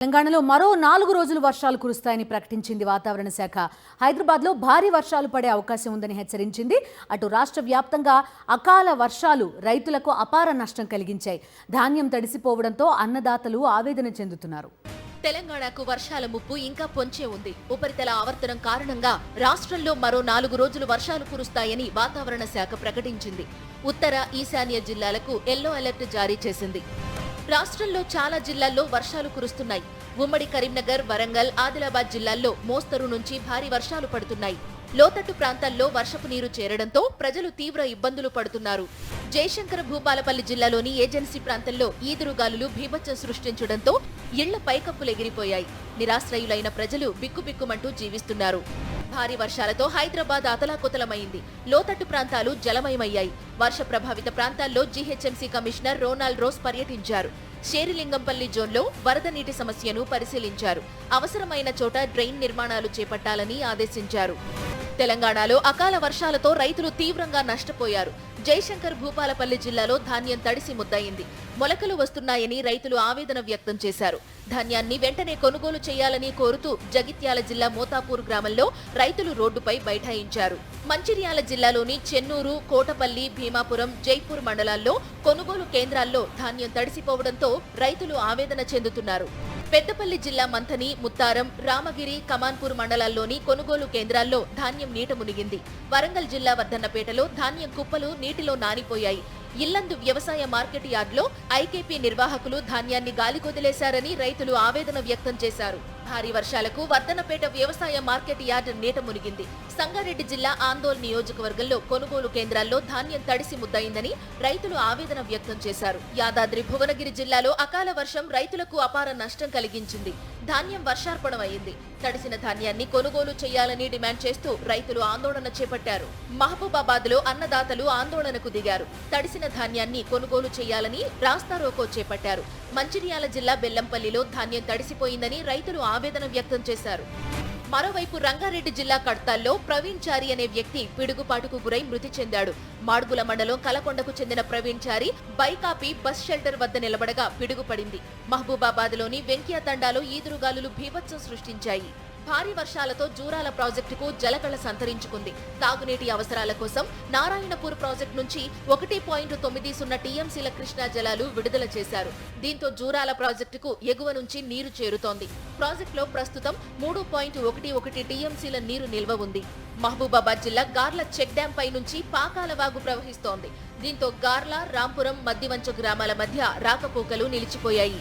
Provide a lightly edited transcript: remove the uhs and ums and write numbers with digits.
తెలంగాణలో మరో 4 రోజులు వర్షాలు కురుస్తాయని ప్రకటించింది వాతావరణ శాఖ. హైదరాబాద్లో భారీ వర్షాలు పడే అవకాశం ఉందని హెచ్చరించింది. అటు రాష్ట్ర వ్యాప్తంగా అకాల వర్షాలు రైతులకు అపార నష్టం కలిగించాయి. ధాన్యం తడిసిపోవడంతో అన్నదాతలు ఆవేదన చెందుతున్నారు. తెలంగాణకు వర్షాల ముప్పు ఇంకా పొంచే ఉంది. ఉపరితల ఆవర్తనం కారణంగా రాష్ట్రంలో మరో 4 రోజులు వర్షాలు కురుస్తాయని వాతావరణ శాఖ ప్రకటించింది. ఉత్తర, ఈశాన్య జిల్లాలకు ఎల్లో అలర్ట్ జారీ చేసింది. రాష్ట్రంలో చాలా జిల్లాల్లో వర్షాలు కురుస్తున్నాయి. ఉమ్మడి కరీంనగర్, వరంగల్, ఆదిలాబాద్ జిల్లాల్లో మోస్తరు నుంచి భారీ వర్షాలు పడుతున్నాయి. లోతట్టు ప్రాంతాల్లో వర్షపు నీరు చేరడంతో ప్రజలు తీవ్ర ఇబ్బందులు పడుతున్నారు. జయశంకర భూపాలపల్లి జిల్లాలోని ఏజెన్సీ ప్రాంతంలో ఈదురుగాలులు బీభత్సం సృష్టించడంతో ఇళ్ల పైకప్పులు ఎగిరిపోయాయి. నిరాశ్రయులైన ప్రజలు బిక్కుబిక్కుమంటూ జీవిస్తున్నారు. భారీ వర్షాలతో హైదరాబాద్ అతలాకుతలమైంది. లోతట్టు ప్రాంతాలు జలమయమయ్యాయి. వర్ష ప్రభావిత ప్రాంతాల్లో జీహెచ్ఎంసీ కమిషనర్ రోనాల్డ్ రోస్ పర్యటించారు. షేరిలింగంపల్లి జోన్లో వరద నీటి సమస్యను పరిశీలించారు. అవసరమైన చోట డ్రైన్ నిర్మాణాలు చేపట్టాలని ఆదేశించారు. తెలంగాణలో అకాల వర్షాలతో రైతులు తీవ్రంగా నష్టపోయారు. జయశంకర్ భూపాలపల్లి జిల్లాలో ధాన్యం తడిసి ముద్దయింది. మొలకలు వస్తున్నాయని రైతులు ఆవేదన వ్యక్తం చేశారు. ధాన్యాన్ని వెంటనే కొనుగోలు చేయాలని కోరుతూ జగిత్యాల జిల్లా మోతాపూర్ గ్రామంలో రైతులు రోడ్డుపై బైఠాయించారు. మంచిర్యాల జిల్లాలోని చెన్నూరు, కోటపల్లి, భీమాపురం, జైపూర్ మండలాల్లో కొనుగోలు కేంద్రాల్లో ధాన్యం తడిసిపోవడంతో రైతులు ఆవేదన చెందుతున్నారు. పెద్దపల్లి జిల్లా మంథని, ముత్తారం, రామగిరి, కమాన్పూర్ మండలాల్లోని కొనుగోలు కేంద్రాల్లో ధాన్యం నీట మునిగింది. వరంగల్ జిల్లా వర్ధన్నపేటలో ధాన్యం కుప్పలు నీటిలో నానిపోయాయి. ఇల్లందు వ్యవసాయ మార్కెట్ యార్డులో ఐకేపీ నిర్వాహకులు ధాన్యాన్ని గాలికొదిలేశారని రైతులు ఆవేదన వ్యక్తం చేశారు. భారీ వర్షాలకు వర్ధన్నపేట వ్యవసాయ మార్కెట్ యార్డు నీట మునిగింది. సంగారెడ్డి జిల్లా ఆందోళ్ నియోజకవర్గంలో కొనుగోలు కేంద్రాల్లో ధాన్యం తడిసి ముద్దయిందని రైతులు ఆవేదన వ్యక్తం చేశారు. యాదాద్రి భువనగిరి జిల్లాలో అకాల వర్షం రైతులకు అపార నష్టం కలిగించింది. ధాన్యం వర్షార్పణమైంది. తడిసిన ధాన్యాన్ని కొనుగోలు చేయాలని డిమాండ్ చేస్తూ రైతులు ఆందోళన చేపట్టారు. మహబూబాబాద్ లో అన్నదాతలు ఆందోళనకు దిగారు. తడిసిన ధాన్యాన్ని కొనుగోలు చేయాలని రాస్తారోకో చేపట్టారు. మంచిర్యాల జిల్లా బెల్లంపల్లిలో ధాన్యం తడిసిపోయిందని రైతులు ఆవేదన వ్యక్తం చేశారు. మరోవైపు రంగారెడ్డి జిల్లా కడ్తాల్లో ప్రవీణ్ చారి అనే వ్యక్తి పిడుగుపాటుకు గురై మృతి చెందాడు. మాడ్గుల మండలం కలకొండకు చెందిన ప్రవీణ్ చారి బైక్ ఆపి బస్ షెల్టర్ వద్ద నిలబడగా పిడుగుపడింది. మహబూబాబాద్ లోని వెంకియా తండాలో ఈదురుగాలులు బీభత్సం సృష్టించాయి. భారీ వర్షాలతో జూరాల ప్రాజెక్టుకు జలకళ సంతరించుకుంది. తాగునీటి అవసరాల కోసం నారాయణపూర్ ప్రాజెక్టు నుంచి 1.90 టీఎంసీల కృష్ణా జలాలు విడుదల చేశారు. దీంతో జూరాల ప్రాజెక్టుకు ఎగువ నుంచి నీరు చేరుతోంది. ప్రాజెక్టులో ప్రస్తుతం 3.11 టీఎంసీల నీరు నిల్వ ఉంది. మహబూబాబాద్ జిల్లా గార్ల చెక్ డ్యాం పై నుంచి పాకాల వాగు ప్రవహిస్తోంది. దీంతో గార్ల, రాంపురం, మద్దివంచ గ్రామాల మధ్య రాకపోకలు నిలిచిపోయాయి.